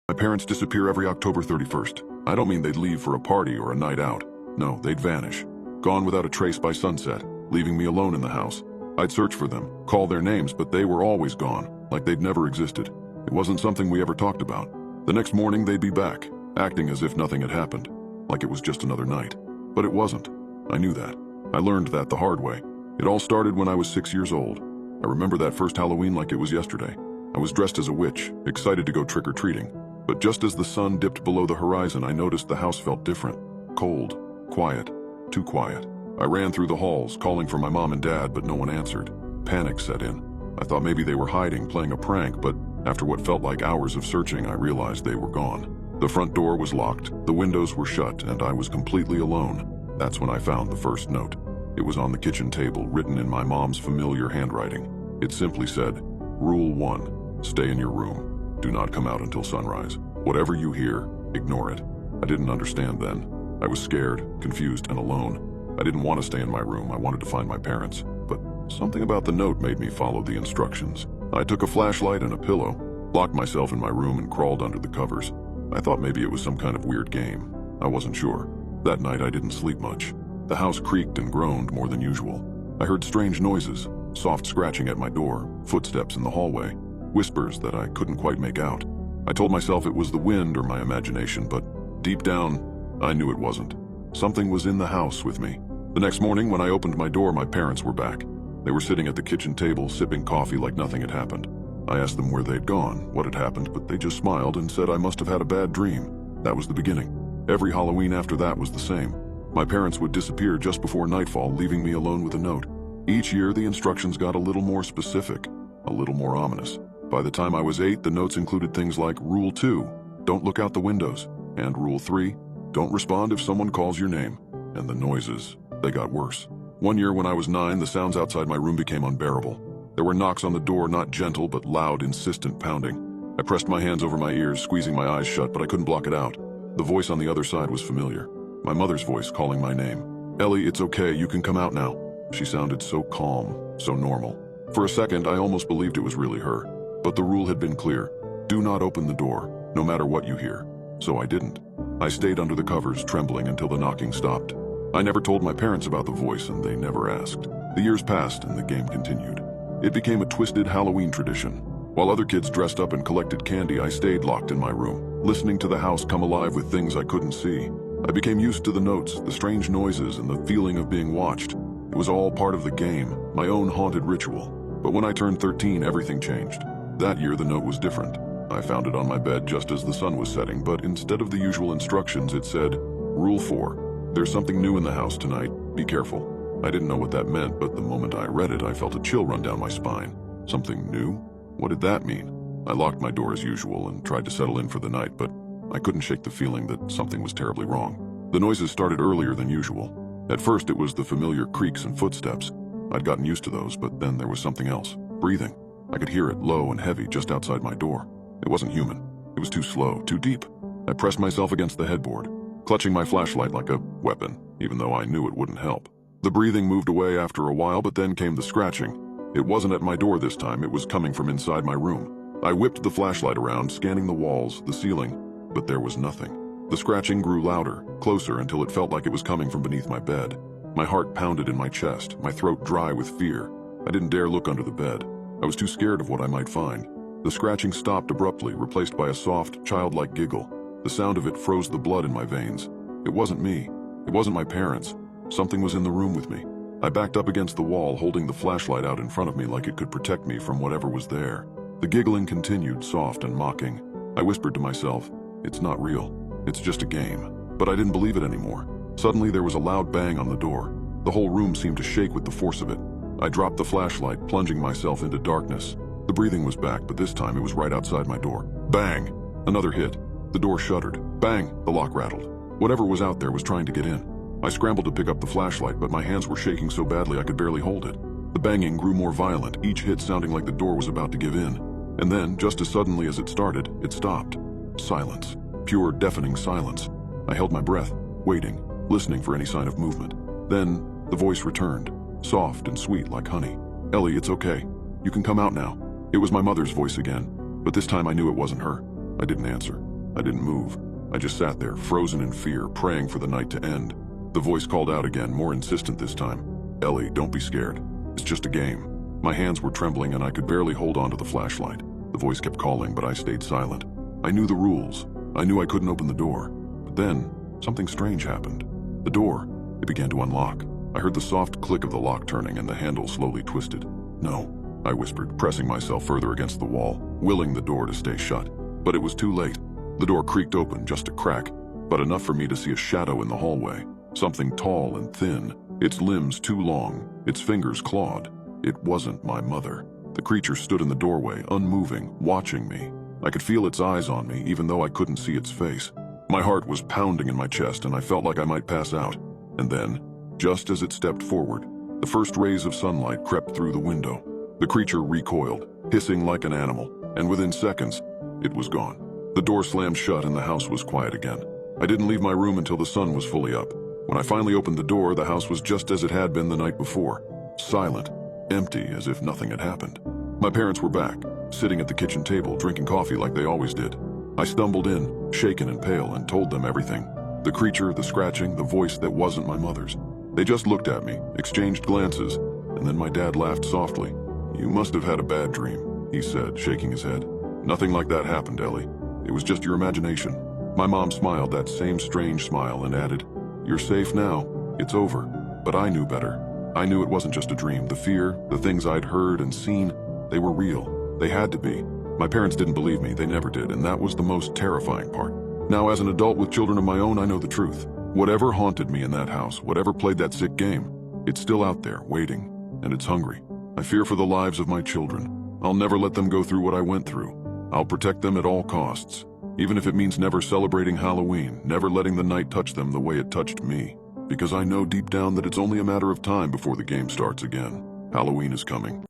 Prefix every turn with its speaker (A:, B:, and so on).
A: My parents disappear every October 31st. I don't mean they'd leave for a party or a night out. No, they'd vanish. Gone without a trace by sunset, leaving me alone in the house. I'd search for them, call their names, but they were always gone, like they'd never existed. It wasn't something we ever talked about. The next morning they'd be back, acting as if nothing had happened, like it was just another night. But it wasn't. I knew that. I learned that the hard way. It all started when I was 6 years old. I remember that first Halloween like it was yesterday. I was dressed as a witch, excited to go trick-or-treating. But just as the sun dipped below the horizon, I noticed the house felt different. Cold, quiet, too quiet. I ran through the halls, calling for my mom and dad, but no one answered. Panic set in. I thought maybe they were hiding, playing a prank, but after what felt like hours of searching, I realized they were gone. The front door was locked, the windows were shut, and I was completely alone. That's when I found the first note. It was on the kitchen table, written in my mom's familiar handwriting. It simply said, "Rule 1, stay in your room. Do not come out until sunrise. Whatever you hear, ignore it." I didn't understand then. I was scared, confused, and alone. I didn't want to stay in my room. I wanted to find my parents. But something about the note made me follow the instructions. I took a flashlight and a pillow, locked myself in my room, and crawled under the covers. I thought maybe it was some kind of weird game. I wasn't sure. That night I didn't sleep much. The house creaked and groaned more than usual. I heard strange noises, soft scratching at my door, footsteps in the hallway, whispers that I couldn't quite make out. I told myself it was the wind or my imagination, but deep down, I knew it wasn't. Something was in the house with me. The next morning, when I opened my door, my parents were back. They were sitting at the kitchen table, sipping coffee like nothing had happened. I asked them where they'd gone, what had happened, but they just smiled and said I must have had a bad dream. That was the beginning. Every Halloween after that was the same. My parents would disappear just before nightfall, leaving me alone with a note. Each year, the instructions got a little more specific, a little more ominous. By the time I was 8, the notes included things like Rule 2, don't look out the windows, and Rule 3, don't respond if someone calls your name. And the noises, they got worse. One year when I was 9, the sounds outside my room became unbearable. There were knocks on the door, not gentle, but loud, insistent pounding. I pressed my hands over my ears, squeezing my eyes shut, but I couldn't block it out. The voice on the other side was familiar. My mother's voice calling my name. "Ellie, it's okay, you can come out now." She sounded so calm, so normal. For a second, I almost believed it was really her. But the rule had been clear. Do not open the door, no matter what you hear. So I didn't. I stayed under the covers, trembling until the knocking stopped. I never told my parents about the voice, and they never asked. The years passed, and the game continued. It became a twisted Halloween tradition. While other kids dressed up and collected candy, I stayed locked in my room, listening to the house come alive with things I couldn't see. I became used to the notes, the strange noises, and the feeling of being watched. It was all part of the game, my own haunted ritual. But when I turned 13, everything changed. That year, the note was different. I found it on my bed just as the sun was setting, but instead of the usual instructions, it said, "Rule 4, there's something new in the house tonight. Be careful." I didn't know what that meant, but the moment I read it, I felt a chill run down my spine. Something new? What did that mean? I locked my door as usual and tried to settle in for the night, but I couldn't shake the feeling that something was terribly wrong. The noises started earlier than usual. At first, it was the familiar creaks and footsteps. I'd gotten used to those, but then there was something else. Breathing. I could hear it, low and heavy, just outside my door. It wasn't human. It was too slow, too deep. I pressed myself against the headboard, clutching my flashlight like a weapon, even though I knew it wouldn't help. The breathing moved away after a while, but then came the scratching. It wasn't at my door this time, it was coming from inside my room. I whipped the flashlight around, scanning the walls, the ceiling, but there was nothing. The scratching grew louder, closer, until it felt like it was coming from beneath my bed. My heart pounded in my chest, my throat dry with fear. I didn't dare look under the bed. I was too scared of what I might find. The scratching stopped abruptly, replaced by a soft, childlike giggle. The sound of it froze the blood in my veins. It wasn't me. It wasn't my parents. Something was in the room with me. I backed up against the wall, holding the flashlight out in front of me like it could protect me from whatever was there. The giggling continued, soft and mocking. I whispered to myself, "It's not real. It's just a game." But I didn't believe it anymore. Suddenly there was a loud bang on the door. The whole room seemed to shake with the force of it. I dropped the flashlight, plunging myself into darkness. The breathing was back, but this time it was right outside my door. Bang! Another hit. The door shuddered. Bang! The lock rattled. Whatever was out there was trying to get in. I scrambled to pick up the flashlight, but my hands were shaking so badly I could barely hold it. The banging grew more violent, each hit sounding like the door was about to give in. And then, just as suddenly as it started, it stopped. Silence. Pure, deafening silence. I held my breath, waiting, listening for any sign of movement. Then, the voice returned, soft and sweet like honey. "Ellie, it's okay. You can come out now." It was my mother's voice again, but this time I knew it wasn't her. I didn't answer. I didn't move. I just sat there, frozen in fear, praying for the night to end. The voice called out again, more insistent this time. "Ellie, don't be scared. It's just a game." My hands were trembling and I could barely hold on to the flashlight. The voice kept calling, but I stayed silent. I knew the rules. I knew I couldn't open the door. But then, something strange happened. The door, it began to unlock. I heard the soft click of the lock turning and the handle slowly twisted. "No," I whispered, pressing myself further against the wall, willing the door to stay shut. But it was too late. The door creaked open, just a crack, but enough for me to see a shadow in the hallway. Something tall and thin, its limbs too long, its fingers clawed. It wasn't my mother. The creature stood in the doorway, unmoving, watching me. I could feel its eyes on me, even though I couldn't see its face. My heart was pounding in my chest, and I felt like I might pass out. And then, just as it stepped forward, the first rays of sunlight crept through the window. The creature recoiled, hissing like an animal, and within seconds, it was gone. The door slammed shut and the house was quiet again. I didn't leave my room until the sun was fully up. When I finally opened the door, the house was just as it had been the night before. Silent, empty, as if nothing had happened. My parents were back, sitting at the kitchen table, drinking coffee like they always did. I stumbled in, shaken and pale, and told them everything. The creature, the scratching, the voice that wasn't my mother's. They just looked at me, exchanged glances, and then my dad laughed softly. "You must have had a bad dream," he said, shaking his head. "Nothing like that happened, Ellie. It was just your imagination." My mom smiled that same strange smile and added, "You're safe now. It's over." But I knew better. I knew it wasn't just a dream. The fear, the things I'd heard and seen, they were real. They had to be. My parents didn't believe me. They never did, and that was the most terrifying part. Now, as an adult with children of my own, I know the truth. Whatever haunted me in that house, whatever played that sick game, it's still out there, waiting, and it's hungry. I fear for the lives of my children. I'll never let them go through what I went through. I'll protect them at all costs, even if it means never celebrating Halloween, never letting the night touch them the way it touched me. Because I know deep down that it's only a matter of time before the game starts again. Halloween is coming.